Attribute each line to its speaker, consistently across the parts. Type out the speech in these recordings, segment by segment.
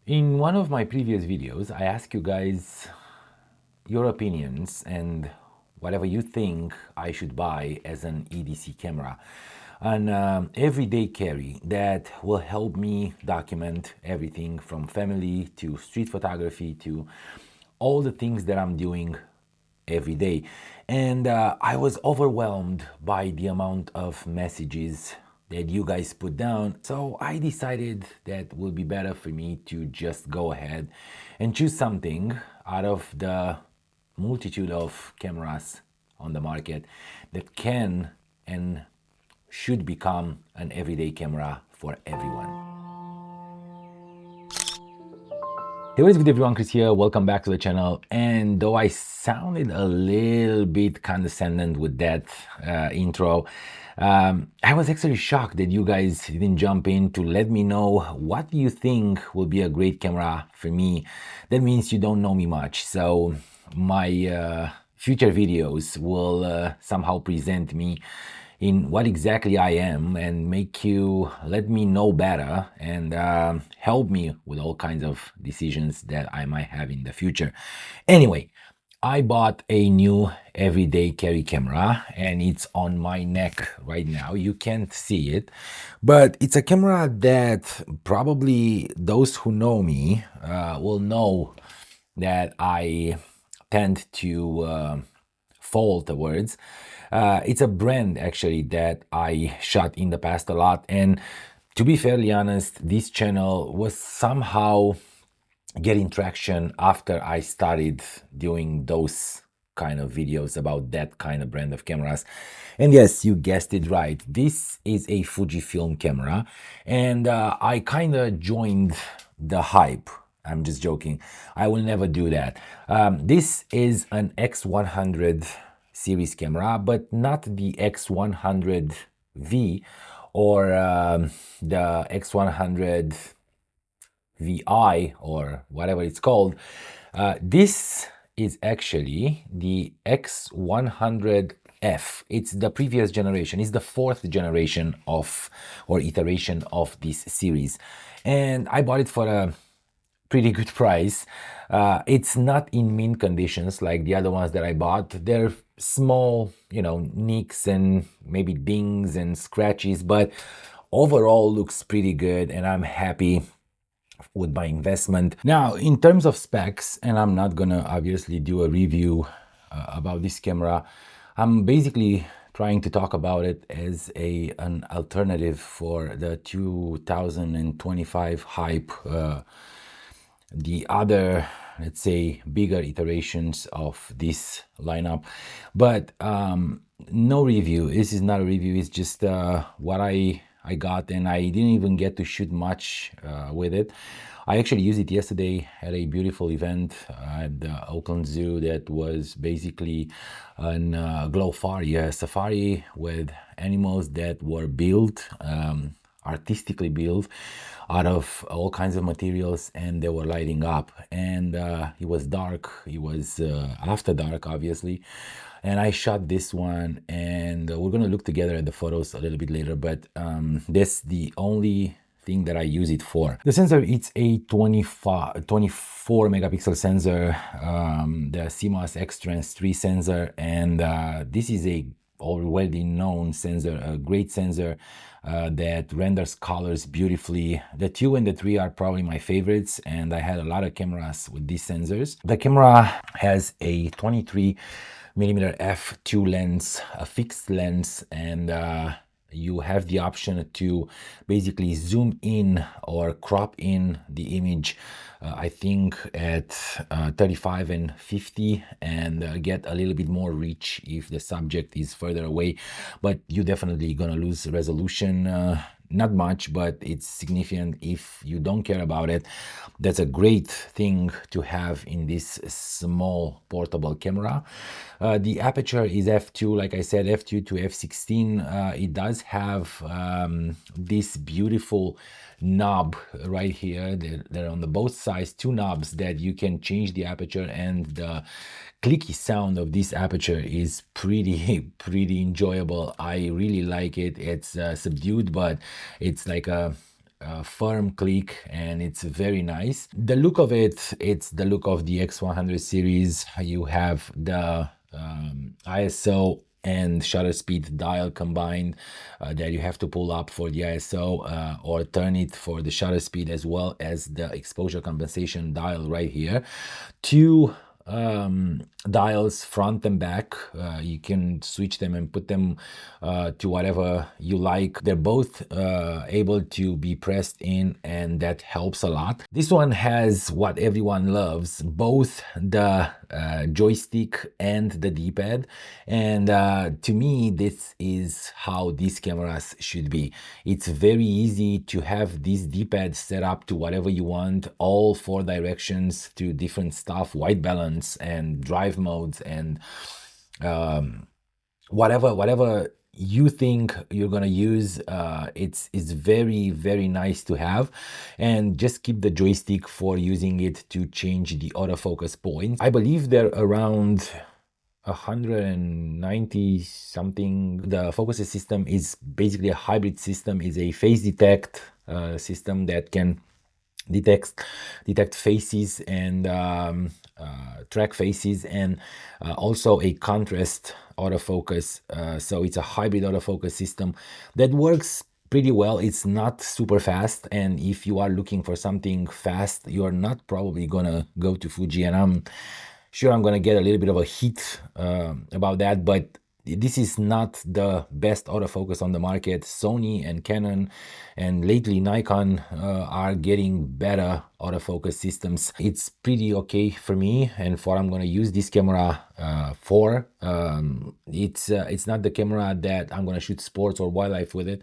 Speaker 1: In one of my previous videos, I asked you guys your opinions and whatever you think I should buy as an EDC camera. An everyday carry that will help me document everything from family to street photography to all the things that I'm doing every day. And I was overwhelmed by the amount of messages that you guys put down. So I decided that it would be better for me to just go ahead and choose something out of the multitude of cameras on the market that can and should become an everyday camera for everyone. Hey, what is good everyone, Chris here, welcome back to the channel. And though I sounded a little bit condescending with that intro, I was actually shocked that you guys didn't jump in to let me know what you think will be a great camera for me. That means you don't know me much, so my future videos will somehow present me in what exactly I am and make you let me know better and help me with all kinds of decisions that I might have in the future. Anyway, I bought a new everyday carry camera and it's on my neck right now. You can't see it, but it's a camera that probably those who know me will know that I tend to fall towards. It's a brand actually that I shot in the past a lot, and to be fairly honest, this channel was somehow getting traction after I started doing those kind of videos about that kind of brand of cameras. And yes, you guessed it right, this is a Fujifilm camera, and I kind of joined the hype. I'm just joking, I will never do that. This is an x100 series camera, but not the x100V or the x100 VI or whatever it's called. This is actually the X100F. It's the previous generation. It's the fourth generation of or iteration of this series. And I bought it for a pretty good price. It's not in mint conditions like the other ones that I bought. They're small, you know, nicks and maybe dings and scratches, but overall looks pretty good and I'm happy with my investment. Now, in terms of specs, and I'm not gonna obviously do a review about this camera, I'm basically trying to talk about it as an alternative for the 2025 hype, the other, let's say, bigger iterations of this lineup. But no review. This is not a review. It's just what I got, and I didn't even get to shoot much with it. I actually used it yesterday at a beautiful event at the Oakland Zoo that was basically an glowfari, a safari with animals that were built, artistically built out of all kinds of materials, and they were lighting up. And it was dark, it was after dark obviously, and I shot this one, and we're gonna look together at the photos a little bit later, but that's the only thing that I use it for. The sensor, it's a 24 megapixel sensor, the CMOS X-Trans 3 sensor, and this is a already known sensor, a great sensor that renders colors beautifully. The 2 and the 3 are probably my favorites, and I had a lot of cameras with these sensors. The camera has a 23mm f2 lens, a fixed lens, and you have the option to basically zoom in or crop in the image, I think at 35 and 50, and get a little bit more reach if the subject is further away, but you're definitely gonna lose resolution. Not much, but it's significant if you don't care about it. That's a great thing to have in this small portable camera. The aperture is f2, like I said, f2 to f16. It does have this beautiful knob right here. They're on the both sides, two knobs that you can change the aperture, and the clicky sound of this aperture is pretty enjoyable. I really like it. It's subdued, but it's like a firm click, and it's very nice. The look of it, it's the look of the X100 series. You have the ISO and shutter speed dial combined that you have to pull up for the ISO or turn it for the shutter speed, as well as the exposure compensation dial right here. Two dials, front and back. You can switch them and put them to whatever you like. They're both able to be pressed in, and that helps a lot. This one has what everyone loves, both the joystick and the D-pad, and to me this is how these cameras should be. It's very easy to have this D-pad set up to whatever you want, all 4 directions to different stuff, white balance and drive modes and whatever you think you're gonna use. It's very nice to have, and just keep the joystick for using it to change the autofocus points. I believe they're around 190 something. The focus system is basically a hybrid system. Is a face detect system that can detect faces and track faces, and also a contrast autofocus. So it's a hybrid autofocus system that works pretty well. It's not super fast, and if you are looking for something fast, you're not probably gonna go to Fuji, and I'm sure I'm gonna get a little bit of a heat about that, but this is not the best autofocus on the market. Sony and Canon and lately Nikon are getting better autofocus systems. It's pretty okay for me and for what I'm going to use this camera for. It's not the camera that I'm going to shoot sports or wildlife with it,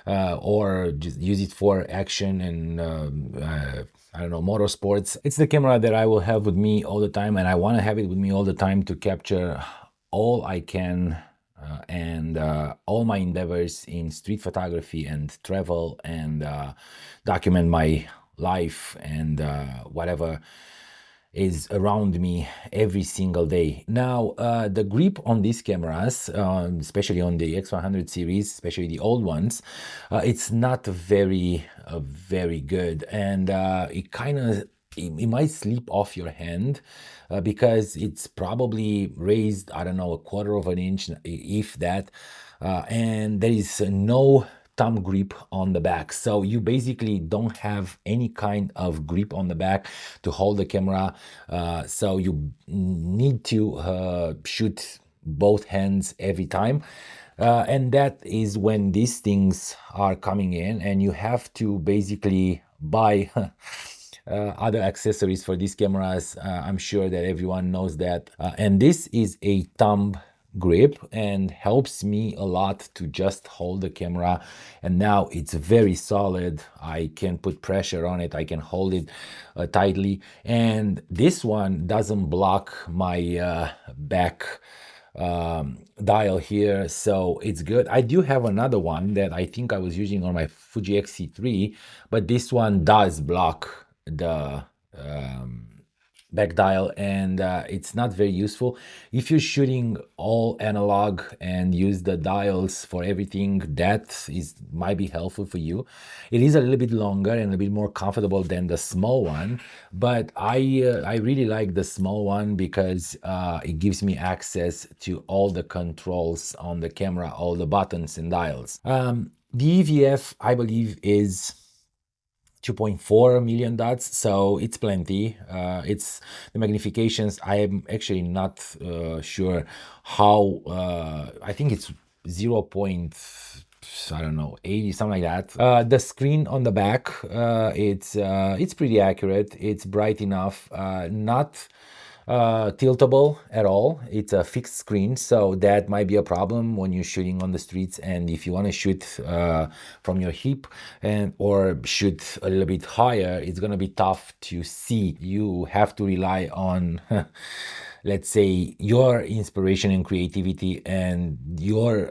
Speaker 1: or just use it for action and I don't know, motorsports. It's the camera that I will have with me all the time, and I want to have it with me all the time to capture all I can and all my endeavors in street photography and travel, and document my life and whatever is around me every single day. Now, the grip on these cameras, especially on the X100 series, especially the old ones, it's not very good, and it might slip off your hand because it's probably raised, I don't know, 1/4 of an inch, if that, and there is no thumb grip on the back, so you basically don't have any kind of grip on the back to hold the camera, so you need to shoot both hands every time, and that is when these things are coming in, and you have to basically buy other accessories for these cameras. I'm sure that everyone knows that, and this is a thumb grip and helps me a lot to just hold the camera, and now it's very solid. I can put pressure on it, I can hold it tightly, and this one doesn't block my back dial here, so it's good. I do have another one that I think I was using on my Fuji X-C3, but this one does block the back dial, and it's not very useful. If you're shooting all analog and use the dials for everything, that might be helpful for you. It is a little bit longer and a bit more comfortable than the small one, but I really like the small one because it gives me access to all the controls on the camera, all the buttons and dials. The EVF, I believe, is 2.4 million dots, so it's plenty. It's the magnifications, I am actually not sure how, I think it's 0. I don't know, 80, something like that. The screen on the back, it's pretty accurate. It's bright enough, not tiltable at all. It's a fixed screen, so that might be a problem when you're shooting on the streets, and if you want to shoot from your hip or shoot a little bit higher, it's gonna be tough to see. You have to rely on let's say your inspiration and creativity and your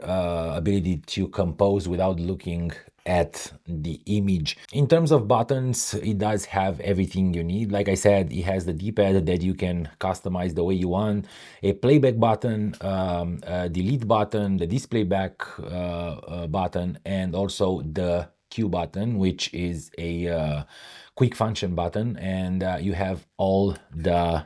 Speaker 1: ability to compose without looking at the image. In terms of buttons, it does have everything you need. Like I said, it has the D-pad that you can customize the way you want, a playback button, a delete button, the display back button, and also the Q button, which is a quick function button, and you have all the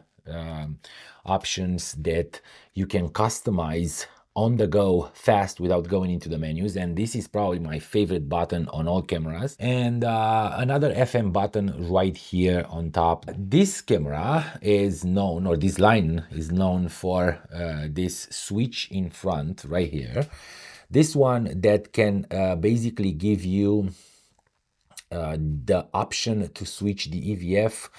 Speaker 1: options that you can customize on the go fast without going into the menus, and this is probably my favorite button on all cameras. And another FM button right here on top. This camera is known, or this line is known for this switch in front right here. This one that can basically give you the option to switch the EVF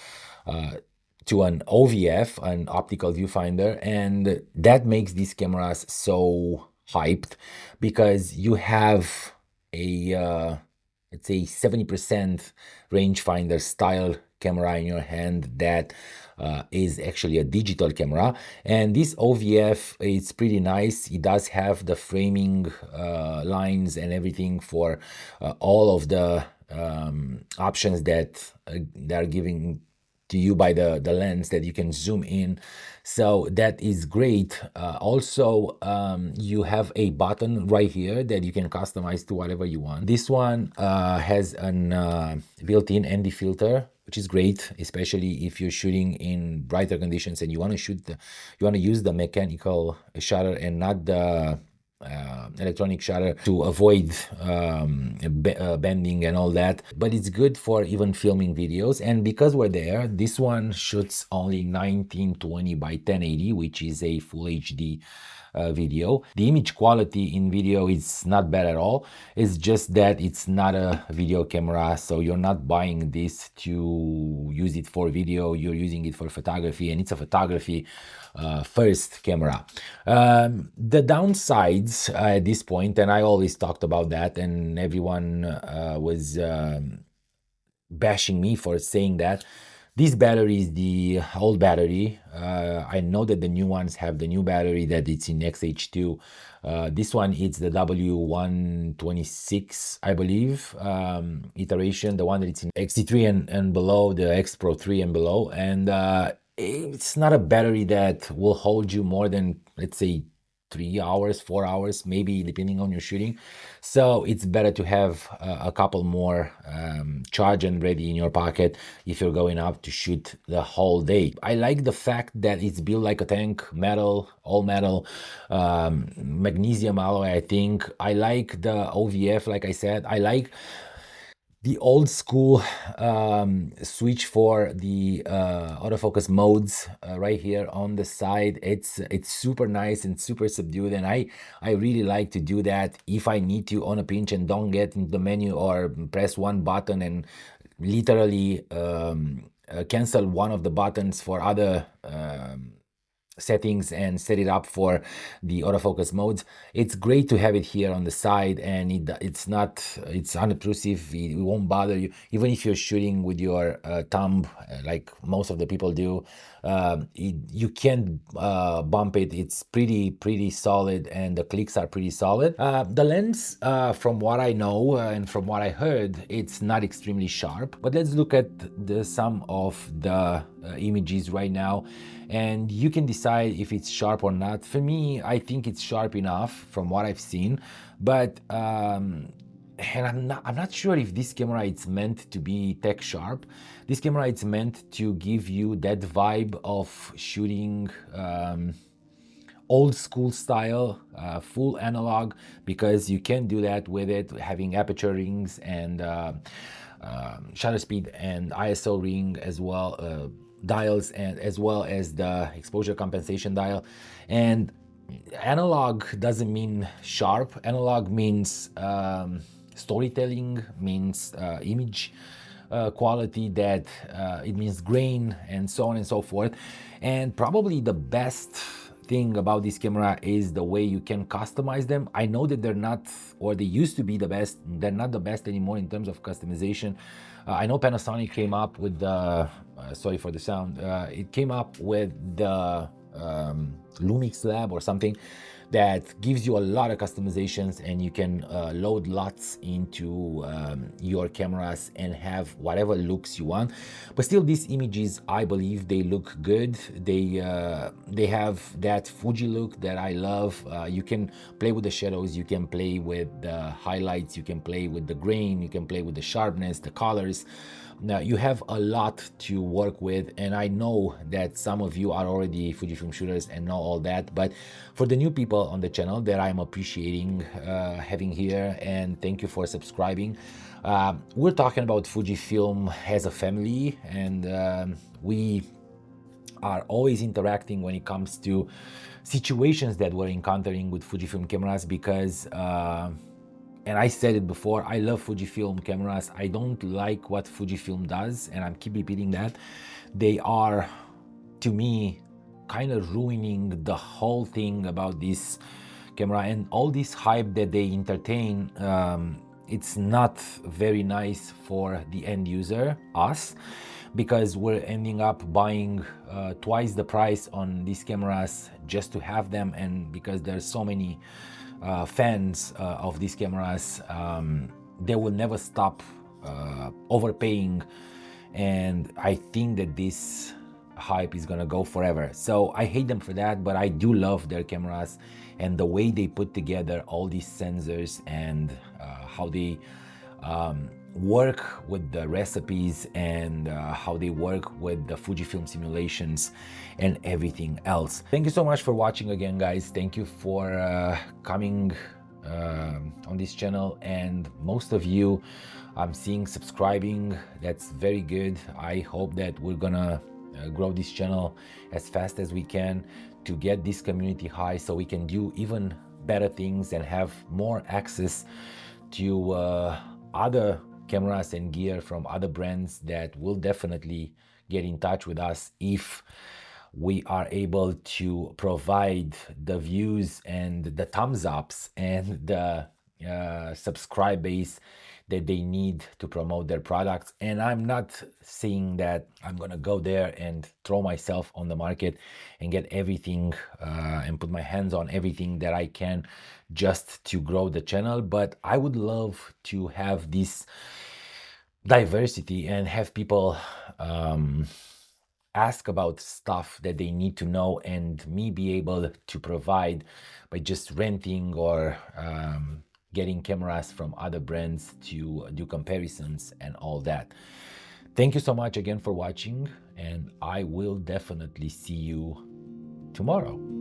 Speaker 1: to an OVF, an optical viewfinder, and that makes these cameras so hyped because you have a let's say 70% rangefinder style camera in your hand that is actually a digital camera. And this OVF is pretty nice. It does have the framing lines and everything for all of the options that they are giving to you by the lens, that you can zoom in, so that is great. Also, you have a button right here that you can customize to whatever you want. This one has an built-in ND filter, which is great, especially if you're shooting in brighter conditions and you want to use the mechanical shutter and not the electronic shutter to avoid bending and all that. But it's good for even filming videos, and because we're there, this one shoots only 1920 by 1080, which is a full HD video. The image quality in video is not bad at all. It's just that it's not a video camera, so you're not buying this to use it for video, you're using it for photography, and it's a photography first camera. The downsides at this point, and I always talked about that, and everyone was bashing me for saying that. This battery is the old battery. I know that the new ones have the new battery that it's in XH2. This one is the W126, I believe, iteration, the one that it's in X3 and below, the X Pro 3 and below. And it's not a battery that will hold you more than, let's say, 3 hours, 4 hours, maybe, depending on your shooting. So it's better to have a couple more charged and ready in your pocket if you're going out to shoot the whole day. I like the fact that it's built like a tank, metal, all metal, magnesium alloy, I think. I like the OVF, like I said. I like the old school switch for the autofocus modes right here on the side. It's super nice and super subdued, and I really like to do that if I need to on a pinch and don't get into the menu or press one button and literally cancel one of the buttons for other settings and set it up for the autofocus modes. It's great to have it here on the side, and it's unobtrusive. It won't bother you even if you're shooting with your thumb like most of the people do. You can't bump it. It's pretty solid, and the clicks are pretty solid. The lens, from what I know and from what I heard, it's not extremely sharp, but let's look at some of the images right now, and you can decide if it's sharp or not. For me, I think it's sharp enough from what I've seen, but and I'm not sure if this camera is meant to be tech sharp. This camera is meant to give you that vibe of shooting old school style, full analog, because you can do that with it having aperture rings and shutter speed and ISO ring as well, dials, and as well as the exposure compensation dial. And analog doesn't mean sharp. Analog means storytelling, means image quality, that it means grain, and so on and so forth. And probably the best thing about this camera is the way you can customize them. I know that they're not, or they used to be the best. They're not the best anymore in terms of customization. I know Panasonic came up with the sorry for the sound, it came up with the Lumix Lab or something that gives you a lot of customizations, and you can load lots into your cameras and have whatever looks you want. But still, these images, I believe they look good. They have that Fuji look that I love. You can play with the shadows, you can play with the highlights, you can play with the grain, you can play with the sharpness, the colors. Now you have a lot to work with, and I know that some of you are already Fujifilm shooters and know all that, but for the new people on the channel that I'm appreciating having here, and thank you for subscribing. We're talking about Fujifilm as a family, and we are always interacting when it comes to situations that we're encountering with Fujifilm cameras, because and I said it before, I love Fujifilm cameras. I don't like what Fujifilm does, and I keep repeating that. They are, to me, kind of ruining the whole thing about this camera, and all this hype that they entertain. It's not very nice for the end user, us, because we're ending up buying twice the price on these cameras just to have them, and because there's so many fans of these cameras, they will never stop overpaying, and I think that this hype is gonna go forever. So I hate them for that, but I do love their cameras and the way they put together all these sensors, and how they work with the recipes, and how they work with the Fujifilm simulations and everything else. Thank you so much for watching again, guys. Thank you for coming on this channel, and most of you I'm seeing subscribing. That's very good. I hope that we're gonna grow this channel as fast as we can to get this community high, so we can do even better things and have more access to other cameras and gear from other brands that will definitely get in touch with us if we are able to provide the views and the thumbs ups and the subscribe base that they need to promote their products. And I'm not saying that I'm gonna go there and throw myself on the market and get everything and put my hands on everything that I can just to grow the channel, but I would love to have this diversity and have people ask about stuff that they need to know, and me be able to provide by just renting or getting cameras from other brands to do comparisons and all that. Thank you so much again for watching, and I will definitely see you tomorrow.